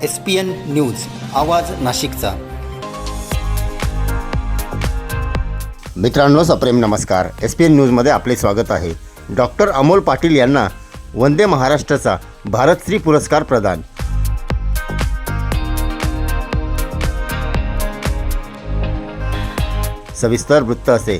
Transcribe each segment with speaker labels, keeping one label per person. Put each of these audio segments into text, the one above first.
Speaker 1: SPN news आवाज नाशिकचा।
Speaker 2: मित्रांनो, सप्रेम नमस्कार। SPN न्यूजमध्ये आपले स्वागत आहे। डॉक्टर अमोल पाटील यांना वंदे महाराष्ट्राचा भारतश्री पुरस्कार प्रदान। सविस्तर वृत्त असे।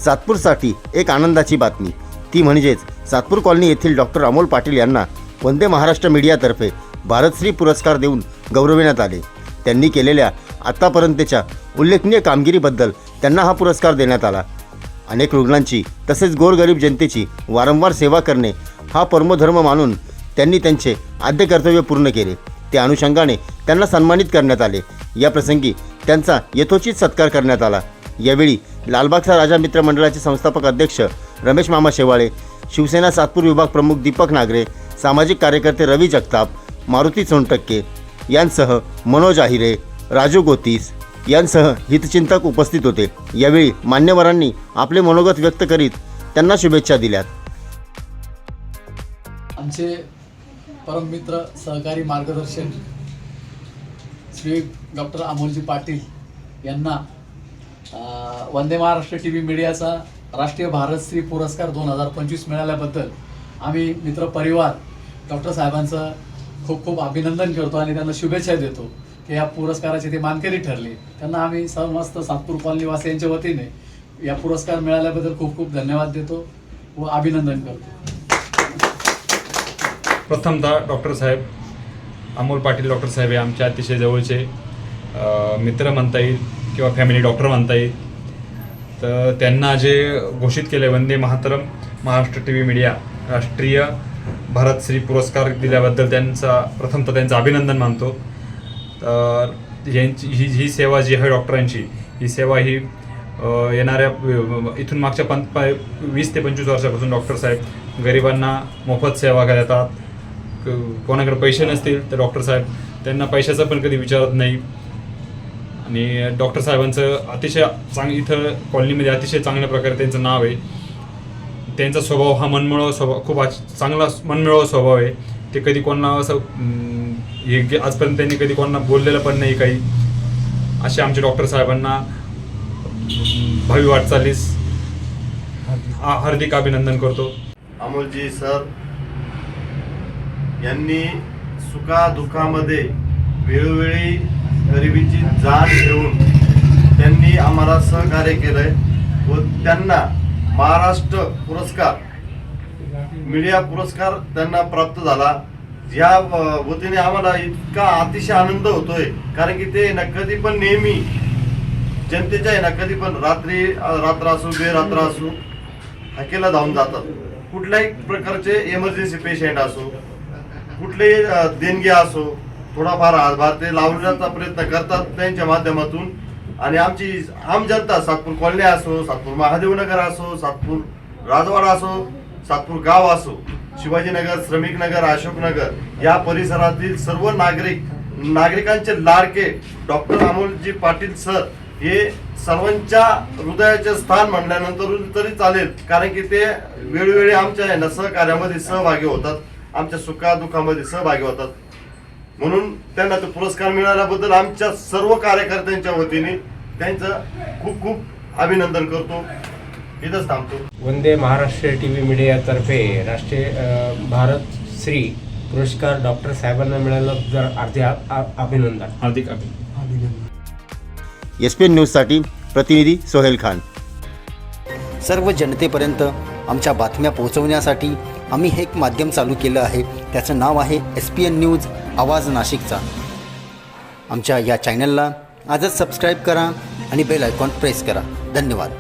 Speaker 2: सातपूरसाठी एक आनंदाची बातमी, ती म्हणजेच सातपूर कॉलनी येथील डॉक्टर अमोल पाटील यांना वंदे महाराष्ट्र मीडियातर्फे भारतश्री पुरस्कार देऊन गौरविण्यात आले। त्यांनी केलेल्या आतापर्यंतच्या उल्लेखनीय कामगिरीबद्दल त्यांना हा पुरस्कार देण्यात आला। अनेक रुग्णांची तसेच गोरगरीब जनतेची वारंवार सेवा करणे हा परमधर्म मानून त्यांनी त्यांचे आद्य कर्तव्य पूर्ण केले। त्या अनुषंगाने त्यांना सन्मानित करण्यात आले। या प्रसंगी त्यांचा यथोचित सत्कार करण्यात आला। यावेळी लालबागचा राजा मित्र मंडळाचे संस्थापक अध्यक्ष रमेश मामा शेवाळे, शिवसेना सातपूर विभाग प्रमुख दीपक नागरे, सामाजिक कार्यकर्ते रवी जगताप, मारुती सोनटक्के यांसह मनोज आहिरे, राजू गोतीस यांसह हितचिंतक उपस्थित होते। यावेळी मान्यवरांनी आपले मनोगत व्यक्त करीत त्यांना शुभेच्छा दिल्यात।
Speaker 3: आमचे परम मित्र, सहकारी, मार्गदर्शक श्री डॉक्टर अमोलजी पाटील यांना वंदे महाराष्ट्र TV मीडियाचा राष्ट्रीय भारतश्री पुरस्कार 2025 मिळाल्याबद्दल आम्ही मित्र परिवार डॉक्टर साहेबांचं खूप खूप अभिनंदन करतो आणि त्यांना शुभेच्छा देतो की या पुरस्काराचे ते मानकरी ठरले। त्यांना आम्ही समस्त सातपूर कॉलनीवासियांच्या वतीने या पुरस्कार मिळाल्याबद्दल खूप खूप धन्यवाद देतो व अभिनंदन करतो।
Speaker 4: प्रथमतः डॉक्टर साहेब अमोल पाटील डॉक्टर साहेब हे आमच्या अतिशय जवळचे मित्र म्हणता येईल किंवा फॅमिली डॉक्टर म्हणता येईल। तर त्यांना जे घोषित केले वंदे मातरम महाराष्ट्र TV मीडिया राष्ट्रीय भारतश्री पुरस्कार दिल्याबद्दल प्रथमतः त्यांचं अभिनंदन मानतो। तर यांची ही सेवा जी आहे डॉक्टरांची, ही सेवा ही येणाऱ्या इथून मागच्या 20 ते 25 वर्षापासून डॉक्टर साहेब गरिबांना मोफत सेवा देतात। कोणाकडे पैसे नसतील तर डॉक्टर साहेब त्यांना पैशाचा पण कधी विचारत नाही। आणि डॉक्टर साहेबांचं अतिशय इथं कॉलनीमध्ये अतिशय चांगल्या प्रकारे त्यांचं नाव आहे। त्यांचा स्वभाव हा मनमिळावू स्वभाव, खूप चांगला मनमिळावू स्वभाव आहे। ते कधी कोणाला असं आजपर्यंत त्यांनी कधी कोणाला बोललेलं पण नाही काही। असे आमचे डॉक्टर साहेबांना भावी वाटचालीस हार्दिक अभिनंदन करतो।
Speaker 5: अमोलजी सर यांनी सुखादुःखामध्ये वेळोवेळी गरिबीची जाण घेऊन त्यांनी आम्हाला सहकार्य केलंय व त्यांना महाराष्ट्र पुरस्कार, मीडिया पुरस्कार त्यांना प्राप्त झाला। या वतीने आम्हाला इतका अतिशय आनंद होतोय, कारण की ते ना कधी पण नेहमी जनतेच्या आहे ना कधी पण रात्र असो बेरात्र असो हाकेला धावून जातात। कुठल्याही प्रकारचे इमर्जन्सी पेशंट असो, कुठलेही देणगी असो, थोडाफार हातभार ते लावण्याचा प्रयत्न करतात त्यांच्या माध्यमातून। आणि आमची आम जनता, सातपूर कॉलनी असो, सातपूर महादेवनगर असो, सातपूर राजवाडा असो, सातपूर गाव असो, शिवाजीनगर, श्रमिकनगर, अशोकनगर या परिसरातील सर्व नागरिकांचे लाडके डॉक्टर अमोलजी पाटील सर हे सर्वांच्या हृदयाचे स्थान म्हणल्यानंतर तरी चालेल, कारण की ते वेळोवेळी आमच्या सहकार्यामध्ये सहभागी होतात, आमच्या सुखादुःखामध्ये सहभागी होतात। म्हणून त्यांना तो पुरस्कार मिळाल्याबद्दल आमच्या सर्व कार्यकर्त्यांच्या वतीने त्यांचं खूप खूप अभिनंदन करतो। इथंच थांबतो।
Speaker 6: वंदे महाराष्ट्र TV मीडियातर्फे राष्ट्रीय भारतश्री पुरस्कार डॉक्टर साहेबांना मिळाला, जर अभिनंदन,
Speaker 4: हार्दिक अभिनंदन।
Speaker 2: SPN न्यूजसाठी प्रतिनिधी सोहेल खान।
Speaker 1: सर्व जनतेपर्यंत आमच्या बातम्या पोहोचवण्यासाठी आम्ही हे एक माध्यम चालू केलं आहे। त्याचं नाव आहे SPN न्यूज आवाज नाशिकचा। आमच्या या चॅनलला आजच सबस्क्राईब करा आणि बेल आयकॉन प्रेस करा। धन्यवाद।